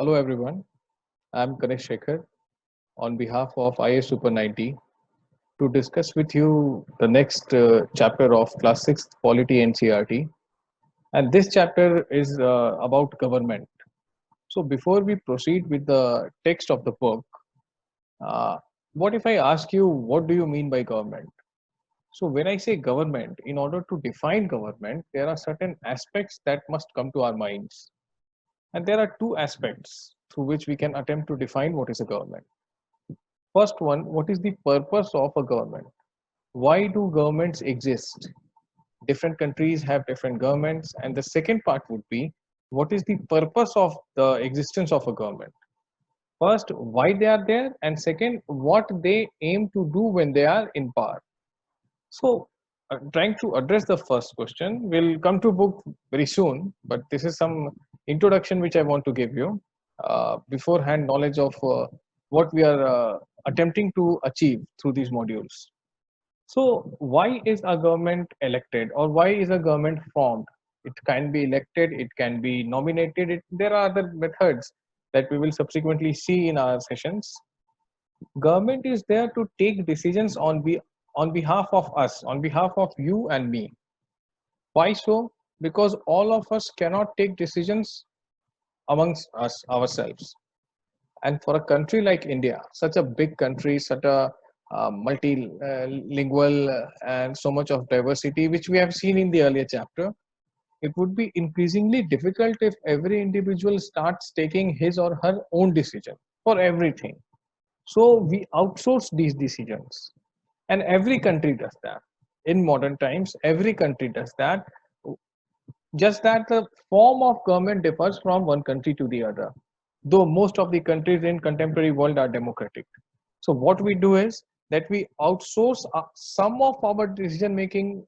Hello everyone, I'm Kanesh Shekhar on behalf of IS Super 90 to discuss with you the next chapter of Class 6th Polity NCRT. And this chapter is about government. So before we proceed with the text of the book, uh, what if I ask you, what do you mean by government? So when I say government, in order to define government, there are certain aspects that must come to our minds. And there are two aspects through which we can attempt to define what is a government. First one, what is the purpose of a government? Why do governments exist? Different countries have different governments. And the second part would be, what is the purpose of the existence of a government? First, why they are there, and second, what they aim to do when they are in power. So, trying to address the first question, we'll come to book very soon, but this is some introduction which I want to give you, beforehand knowledge of what we are attempting to achieve through these modules. So, why is a government elected, or why is a government formed? It can be elected, it can be nominated. There are other methods that we will subsequently see in our sessions. Government is there to take decisions on behalf of us, on behalf of you and me. Why so? Because all of us cannot take decisions amongst us ourselves. And for a country like India, such a big country, such a multilingual and so much of diversity, which we have seen in the earlier chapter, it would be increasingly difficult if every individual starts taking his or her own decision for everything. So we outsource these decisions, and every country does that. In modern times, every country does that. Just that the form of government differs from one country to the other, though most of the countries in contemporary world are democratic. So what we do is that we outsource some of our decision making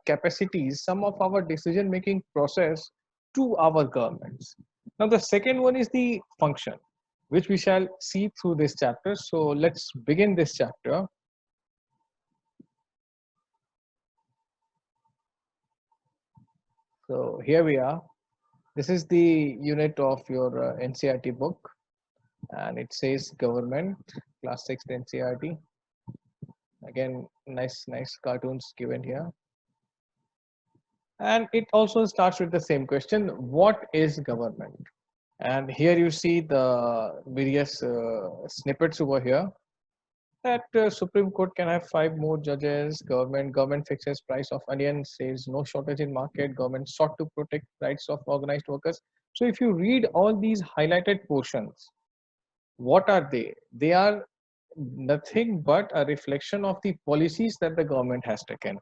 capacities, some of our decision making process to our governments. Now the second one is the function, which we shall see through this chapter. So let's begin this chapter. So here we are. This is the unit of your NCRT book, and it says government, class 6 NCRT. Again, nice cartoons given here. And it also starts with the same question, what is government? And here you see the various snippets over here. That Supreme Court can have 5 more judges. Government fixes price of onions, says no shortage in market. Government sought to protect rights of organized workers. So if you read all these highlighted portions, what are they? They are nothing but a reflection of the policies that the government has taken,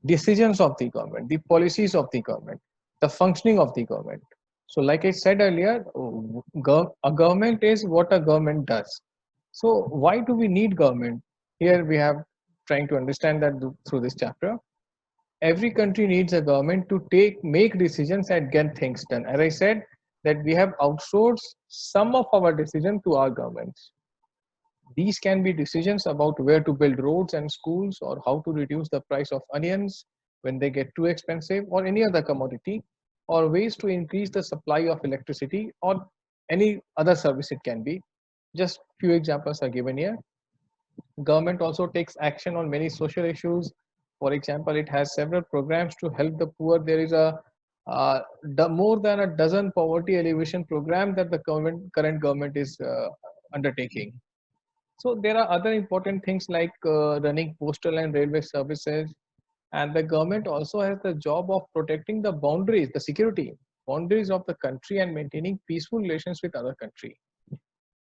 decisions of the government, the policies of the government, the functioning of the government. So like I said earlier, a government is what a government does. So why do we need government? Here we have trying to understand that through this chapter. Every country needs a government to make decisions and get things done. As I said, that we have outsourced some of our decision to our governments. These can be decisions about where to build roads and schools, or how to reduce the price of onions when they get too expensive, or any other commodity, or ways to increase the supply of electricity, or any other service it can be. Just few examples are given here. Government also takes action on many social issues. For example, it has several programs to help the poor. There is a more than a dozen poverty alleviation program that the current government is undertaking. So there are other important things like running postal and railway services, and the government also has the job of protecting the boundaries, the security boundaries of the country, and maintaining peaceful relations with other country.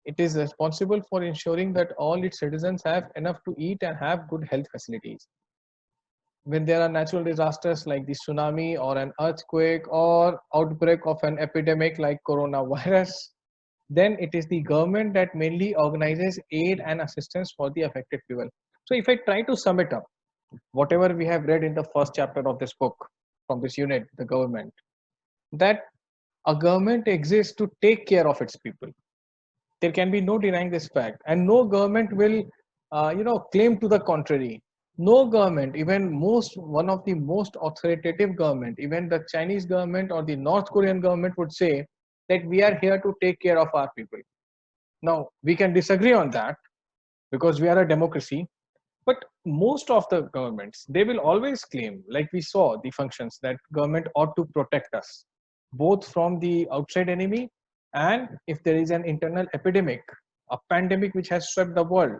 It is responsible for ensuring that all its citizens have enough to eat and have good health facilities. When there are natural disasters like the tsunami or an earthquake or outbreak of an epidemic like coronavirus, then it is the government that mainly organizes aid and assistance for the affected people. So if I try to sum it up, whatever we have read in the first chapter of this book from this unit, the government, that a government exists to take care of its people. There can be no denying this fact, and no government will claim to the contrary. No government, even one of the most authoritative government, even the Chinese government or the North Korean government would say that we are here to take care of our people. Now, we can disagree on that because we are a democracy, but most of the governments, they will always claim, like we saw the functions, that government ought to protect us, both from the outside enemy and if there is an internal epidemic, a pandemic which has swept the world.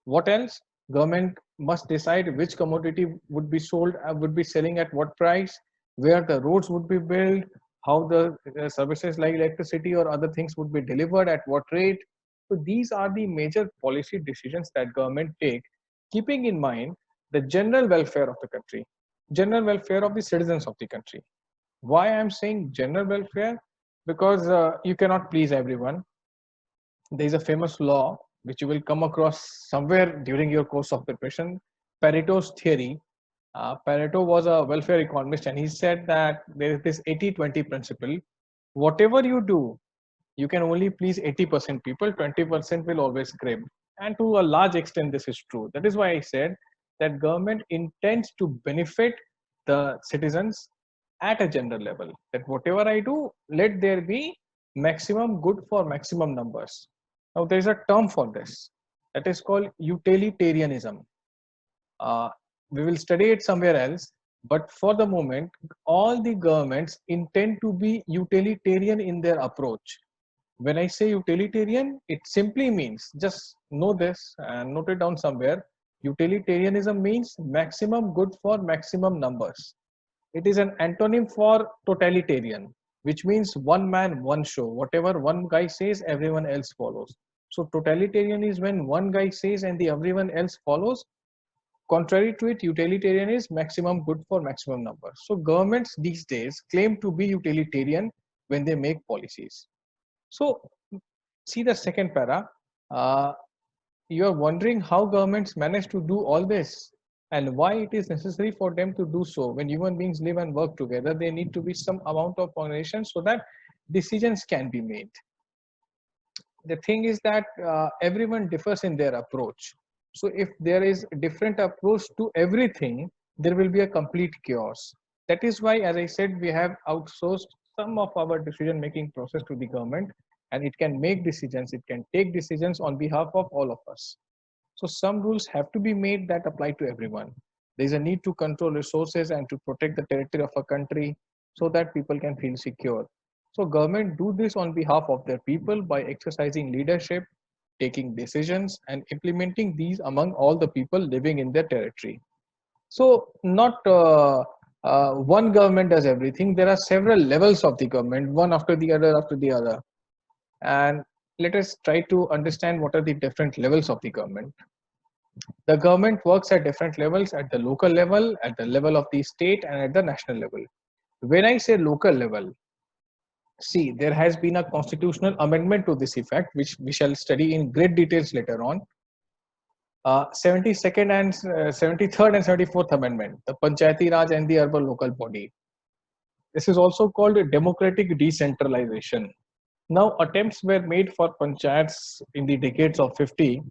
What else? Government must decide which commodity would be sold, would be selling at what price, where the roads would be built, how the services like electricity or other things would be delivered at what rate. So these are the major policy decisions that government take, keeping in mind the general welfare of the country, general welfare of the citizens of the country. Why I'm saying general welfare? Because you cannot please everyone. There is a famous law which you will come across somewhere during your course of preparation, Pareto's theory. Pareto was a welfare economist and he said that there is this 80-20 principle. Whatever you do, you can only please 80% people, 20% will always crib. And to a large extent, this is true. That is why I said that government intends to benefit the citizens at a general level. That whatever I do, let there be maximum good for maximum numbers. Now, there is a term for this that is called utilitarianism. Uh, we will study it somewhere else, but for the moment, all the governments intend to be utilitarian in their approach. When I say utilitarian, it simply means, just know this and note it down somewhere. Utilitarianism means maximum good for maximum numbers. It is an antonym for totalitarian, which means one man, one show. Whatever one guy says, everyone else follows. So totalitarian is when one guy says and the everyone else follows. Contrary to it, utilitarian is maximum good for maximum number. So governments these days claim to be utilitarian when they make policies. So see the second para. Uh, you are wondering how governments manage to do all this and why it is necessary for them to do so. When human beings live and work together, there need to be some amount of coordination so that decisions can be made. The thing is that everyone differs in their approach. So if there is a different approach to everything, there will be a complete chaos. That is why, as I said, we have outsourced some of our decision making process to the government, and it can make decisions, it can take decisions on behalf of all of us. So some rules have to be made that apply to everyone. There is a need to control resources and to protect the territory of a country so that people can feel secure. So government do this on behalf of their people by exercising leadership, taking decisions and implementing these among all the people living in their territory. So not one government does everything. There are several levels of the government, one after the other after the other. And let us try to understand what are the different levels of the government. The government works at different levels, at the local level, at the level of the state, and at the national level. When I say local level, see, there has been a constitutional amendment to this effect, which we shall study in great details later on. 72nd and 73rd and 74th Amendment, the Panchayati Raj and the Urban Local Body. This is also called democratic decentralization. Now, attempts were made for panchayats in the decades of 50,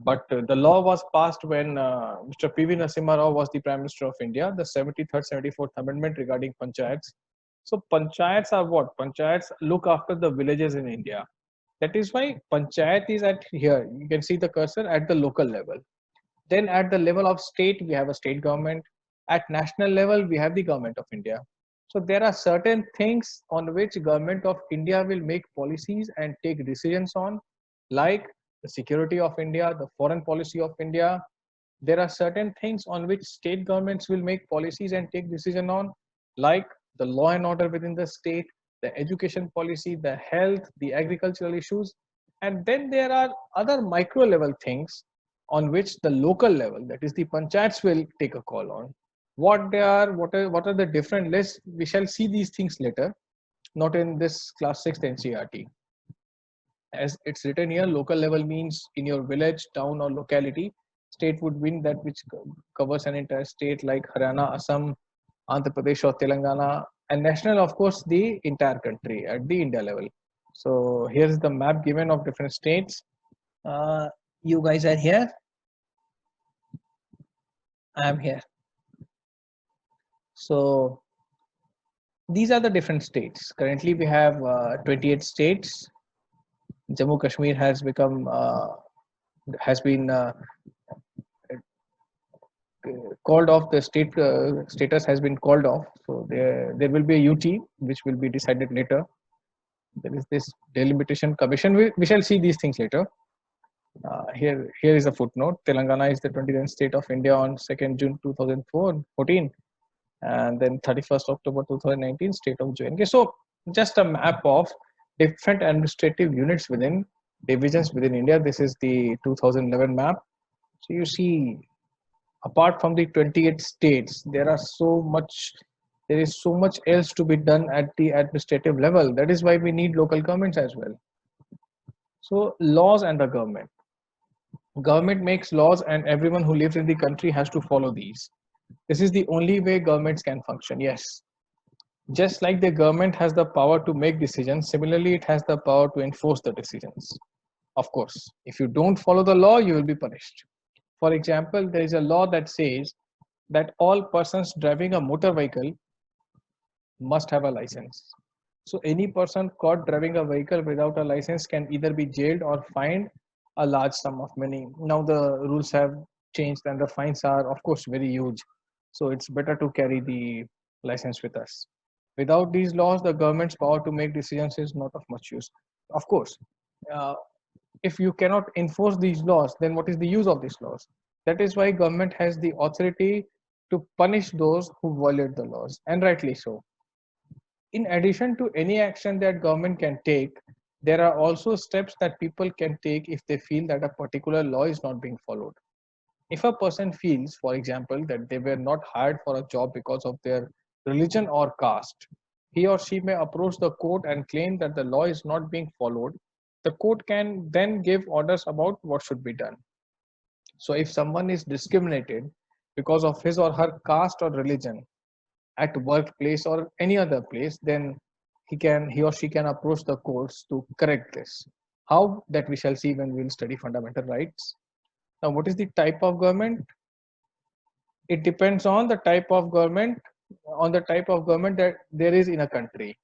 but the law was passed when Mr. P.V. Narasimha Rao was the Prime Minister of India, the 73rd, 74th Amendment regarding panchayats. So, panchayats are what? Panchayats look after the villages in India. That is why panchayat is at here. You can see the cursor at the local level. Then at the level of state, we have a state government. At national level, we have the government of India. So there are certain things on which government of India will make policies and take decisions on, like the security of India, the foreign policy of India. There are certain things on which state governments will make policies and take decision on, like the law and order within the state, the education policy, the health, the agricultural issues. And then there are other micro level things on which the local level, that is the panchayats, will take a call on. What they are, what are the different lists, we shall see these things later, not in this class 6th NCERT. As it's written here, local level means in your village, town or locality. State would mean that which covers an entire state like Haryana, Assam, Andhra Pradesh or Telangana, and national, of course, the entire country at the India level. So here's the map given of different states. You guys are here. I am here. So These are the different states. Currently, we have 28 states. Jammu Kashmir has been called off. The state status has been called off. So there will be a UT which will be decided later. There is this delimitation commission. We shall see these things later. Here is a footnote. Telangana is the 29th state of India on 2nd June 2014, and then 31st October 2019, state of JNK. So just a map of different administrative units within divisions within India. This is the 2011 map. So you see, apart from the 28 states, there is so much else to be done at the administrative level. That is why we need local governments as well. So laws and the government. Government makes laws and everyone who lives in the country has to follow these. This is the only way governments can function. Yes. Just like the government has the power to make decisions, similarly, it has the power to enforce the decisions. Of course, if you don't follow the law, you will be punished. For example, there is a law that says that all persons driving a motor vehicle must have a license. So any person caught driving a vehicle without a license can either be jailed or fined a large sum of money. Now the rules have changed and the fines are of course very huge. So it's better to carry the license with us. Without these laws, the government's power to make decisions is not of much use. Of course, uh, if you cannot enforce these laws, then what is the use of these laws? That is why government has the authority to punish those who violate the laws, and rightly so. In addition to any action that government can take, there are also steps that people can take if they feel that a particular law is not being followed. If a person feels, for example, that they were not hired for a job because of their religion or caste, he or she may approach the court and claim that the law is not being followed. The court can then give orders about what should be done. So if someone is discriminated because of his or her caste or religion at workplace or any other place, then he or she can approach the courts to correct this. How, that we shall see when we will study fundamental rights. Now, what is the type of government? It depends on the type of government, that there is in a country.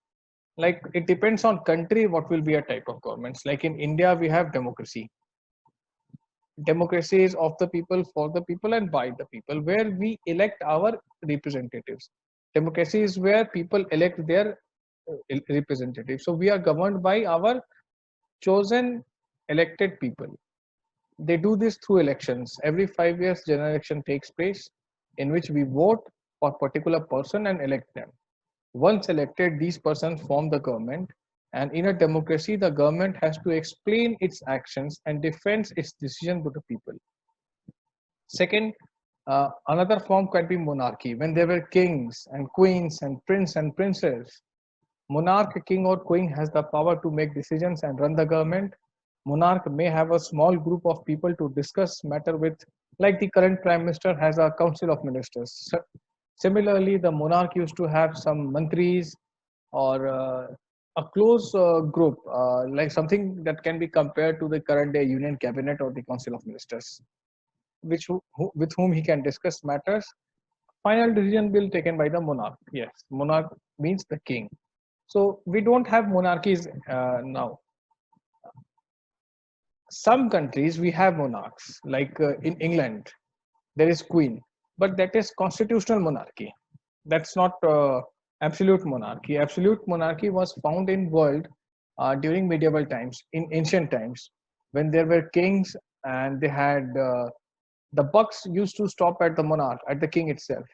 Like it depends on country what will be a type of governments. Like in India, we have democracy. Democracy is of the people, for the people, and by the people, where we elect our representatives. Democracy is where people elect their representatives. So we are governed by our chosen elected people. They do this through elections. Every 5 years, general election takes place in which we vote for a particular person and elect them. Once elected, these persons form the government. And in a democracy, the government has to explain its actions and defends its decision to the people. Second, another form can be monarchy. When there were kings and queens and prince and princess, monarch, king or queen has the power to make decisions and run the government. Monarch may have a small group of people to discuss matter with, like the current prime minister has a council of ministers. Similarly, the monarch used to have some mantris or a close group, like something that can be compared to the current day union cabinet or the council of ministers, with whom he can discuss matters. Final decision will taken by the monarch. Yes, monarch means the king. So we don't have monarchies now. Some countries we have monarchs, like in England, there is queen, but that is constitutional monarchy. That's not absolute monarchy. Absolute monarchy was found in world during medieval times, in ancient times, when there were kings and they had the bucks used to stop at the monarch, at the king itself.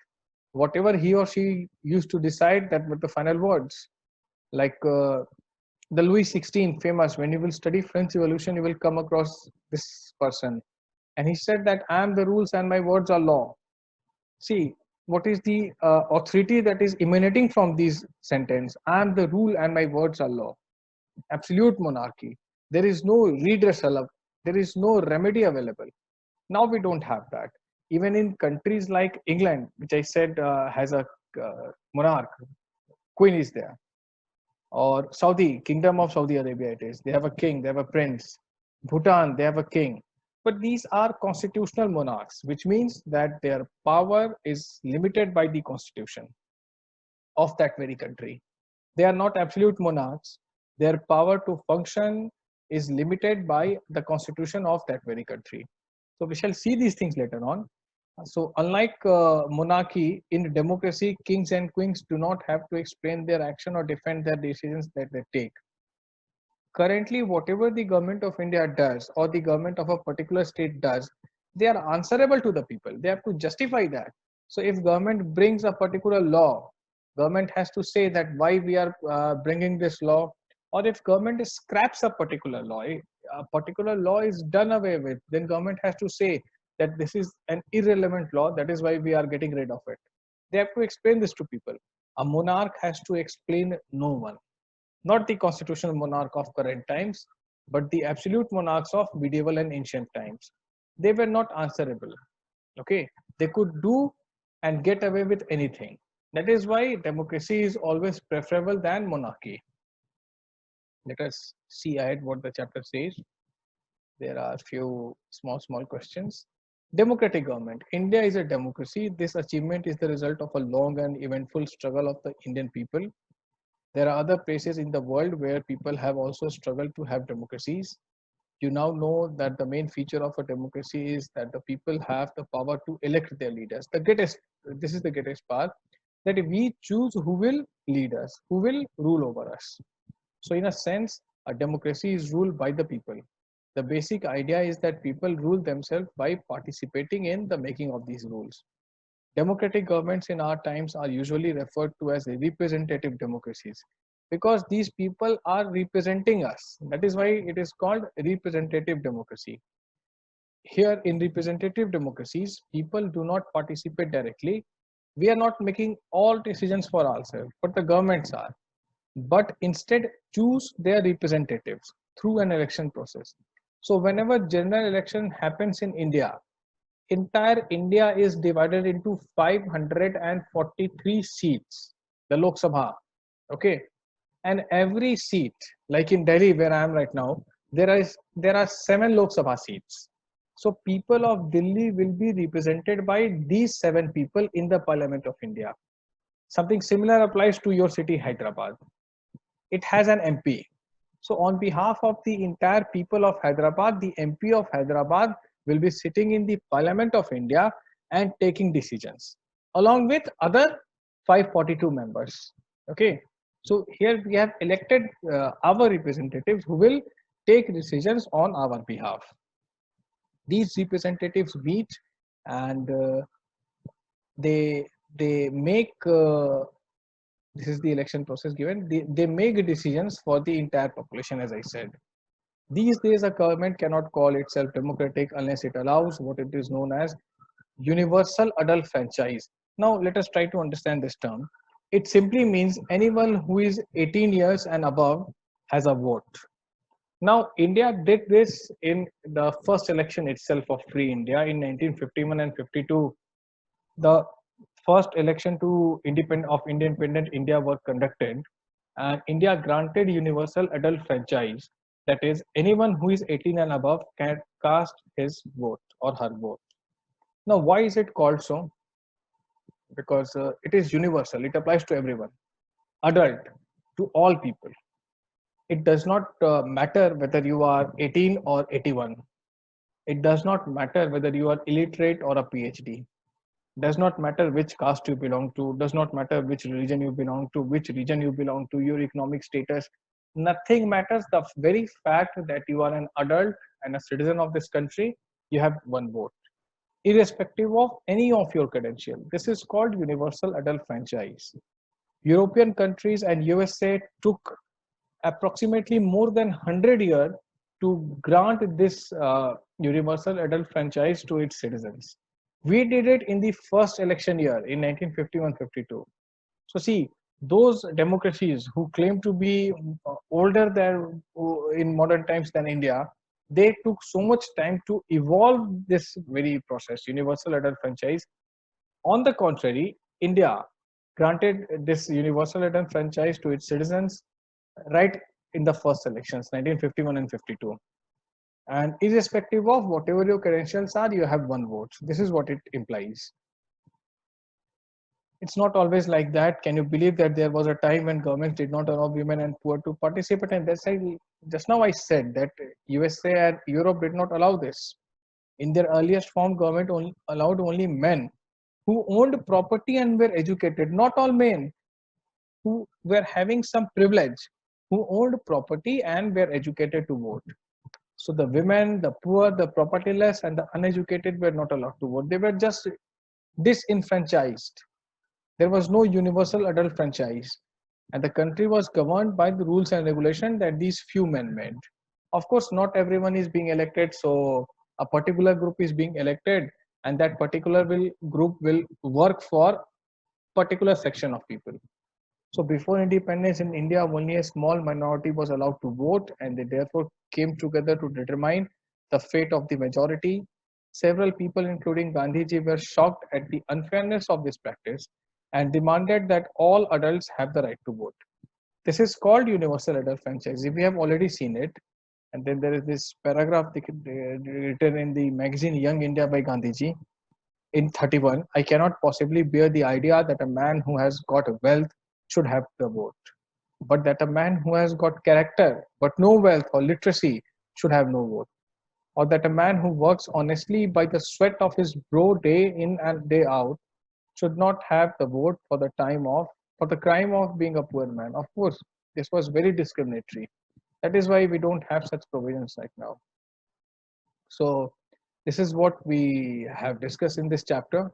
Whatever he or she used to decide, that were the final words. Like the Louis XVI, famous. When you will study French Revolution, you will come across this person, and he said that I am the rules and my words are law. See, what is the authority that is emanating from these sentence? I am the rule and my words are law. Absolute monarchy. There is no redressal. There is no remedy available. Now we don't have that. Even in countries like England, which I said has a monarch, queen is there, or Saudi, Kingdom of Saudi Arabia, it is. They have a king, they have a prince. Bhutan, they have a king. But these are constitutional monarchs, which means that their power is limited by the constitution. of that very country. They are not absolute monarchs. Their power to function is limited by the constitution of that very country. So we shall see these things later on. So unlike monarchy, in democracy, kings and queens do not have to explain their action or defend their decisions that they take. Currently, whatever the government of India does or the government of a particular state does, they are answerable to the people. They have to justify that. So if government brings a particular law, government has to say that why we are bringing this law. Or if government scraps a particular law, a particular law is done away with, then government has to say that this is an irrelevant law, that is why we are getting rid of it. They have to explain this to people. A monarch has to explain no one, not the constitutional monarch of current times, but the absolute monarchs of medieval and ancient times. They were not answerable. Okay, they could do and get away with anything. That is why democracy is always preferable than monarchy. Let us see ahead what the chapter says. There are a few small questions. Democratic government. India is a democracy. This achievement is the result of a long and eventful struggle of the Indian people. There are other places in the world where people have also struggled to have democracies. You now know that the main feature of a democracy is that the people have the power to elect their leaders. This is the greatest part, that we choose who will lead us, who will rule over us. So in a sense, a democracy is ruled by the people. The basic idea is that people rule themselves by participating in the making of these rules. Democratic governments in our times are usually referred to as representative democracies because these people are representing us. That is why it is called representative democracy. Here in representative democracies, people do not participate directly. We are not making all decisions for ourselves, but the governments are. But instead choose their representatives through an election process. So whenever general election happens in India, entire India is divided into 543 seats, the Lok Sabha. Okay, and every seat, like in Delhi where I am right now, there are 7 Lok Sabha seats. So people of Delhi will be represented by these 7 people in the Parliament of India. Something similar applies to your city, Hyderabad. It has an MP. So on behalf of the entire people of Hyderabad, the MP of Hyderabad will be sitting in the Parliament of India and taking decisions along with other 542 members. Okay. So here we have elected our representatives who will take decisions on our behalf. These representatives meet and they make this is the election process given. They make decisions for the entire population, as I said. These days, a government cannot call itself democratic unless it allows what it is known as universal adult franchise. Now, let us try to understand this term. It simply means anyone who is 18 years and above has a vote. Now, India did this in the first election itself of Free India in 1951 and 52. The first election to independent India were conducted, and India granted universal adult franchise. That is, anyone who is 18 and above can cast his vote or her vote. Now, why is it called so? Because it is universal, it applies to everyone, adult, to all people. It does not matter whether you are 18 or 81. It does not matter whether you are illiterate or a PhD. Does not matter which caste you belong to, does not matter which religion you belong to, which region you belong to, your economic status. Nothing matters. The very fact that you are an adult and a citizen of this country, you have one vote, irrespective of any of your credential. This is called universal adult franchise. European countries and USA took approximately more than 100 years to grant this universal adult franchise to its citizens. We did it in the first election year in 1951-52. So see, those democracies who claim to be older than in modern times than India, they took so much time to evolve this very process, universal adult franchise. On the contrary, India granted this universal adult franchise to its citizens right in the first elections, 1951 and 52. And irrespective of whatever your credentials are, you have one vote. This is what it implies. It's not always like that. Can you believe that there was a time when governments did not allow women and poor to participate? And that's why just now I said that USA and Europe did not allow this. In their earliest form, government only allowed only men who owned property and were educated, not all men who were having some privilege, who owned property and were educated to vote. So the women, the poor, the propertyless, and the uneducated were not allowed to vote. They were just disenfranchised. There was no universal adult franchise, and the country was governed by the rules and regulation that these few men made. Of course, not everyone is being elected, so a particular group is being elected, and that particular group will work for particular section of people. So before independence in India, only a small minority was allowed to vote, and they therefore came together to determine the fate of the majority. Several people, including Gandhiji, were shocked at the unfairness of this practice and demanded that all adults have the right to vote. This is called universal adult franchise. We have already seen it. And then there is this paragraph written in the magazine Young India by Gandhiji in 31. I cannot possibly bear the idea that a man who has got wealth should have the vote, but that a man who has got character but no wealth or literacy should have no vote, or that a man who works honestly by the sweat of his brow day in and day out should not have the vote for the crime of being a poor man. Of course, this was very discriminatory. That is why we don't have such provisions right now. So this is what we have discussed in this chapter.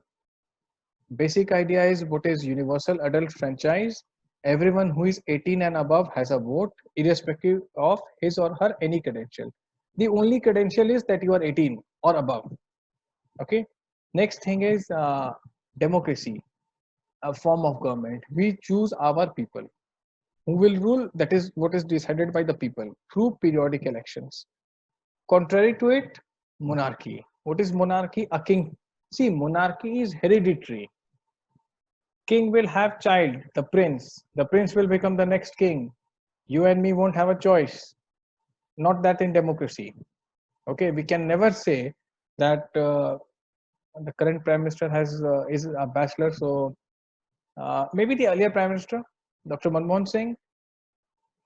Basic idea is what is universal adult franchise. Everyone who is 18 and above has a vote, irrespective of his or her any credential. The only credential is that you are 18 or above. Okay. Next thing is democracy, a form of government. We choose our people who will rule. That is what is decided by the people through periodic elections. Contrary to it, monarchy. What is monarchy? A king. See, monarchy is hereditary. King will have child, the prince will become the next king. You and me won't have a choice. Not that in democracy. Okay, we can never say that the current prime minister is a bachelor. So maybe the earlier prime minister, Dr. Manmohan Singh,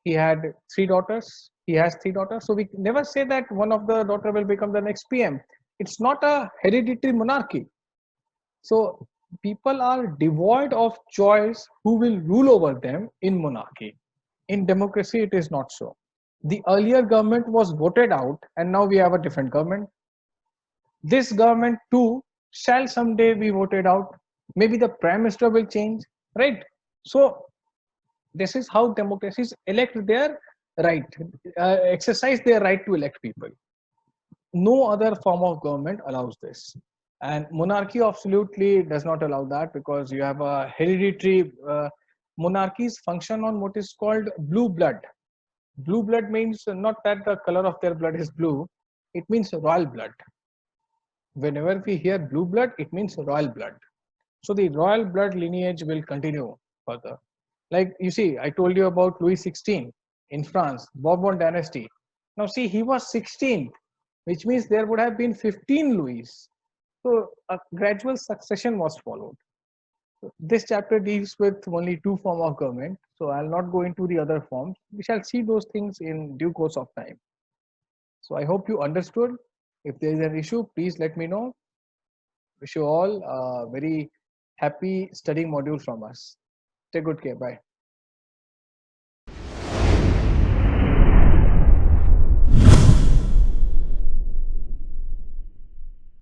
he had three daughters. He has three daughters. So we never say that one of the daughter will become the next PM. It's not a hereditary monarchy. So people are devoid of choice who will rule over them in monarchy. In democracy, it is not so. The earlier government was voted out, and now we have a different government. This government too shall someday be voted out. Maybe the prime minister will change, right? So this is how democracies elect their right, exercise their right to elect people. No other form of government allows this, and monarchy absolutely does not allow that, because you have a hereditary monarchies function on what is called blue blood. Blue blood means not that the color of their blood is blue, it means royal blood. Whenever we hear blue blood, it means royal blood. So the royal blood lineage will continue further. Like you see, I told you about Louis XVI in France, Bourbon dynasty. Now see, he was 16th, which means there would have been 15 Louis. So a gradual succession was followed. So this chapter deals with only two forms of government. So I'll not go into the other forms. We shall see those things in due course of time. So I hope you understood. If there is an issue, please let me know. Wish you all a very happy studying module from us. Take good care. Bye.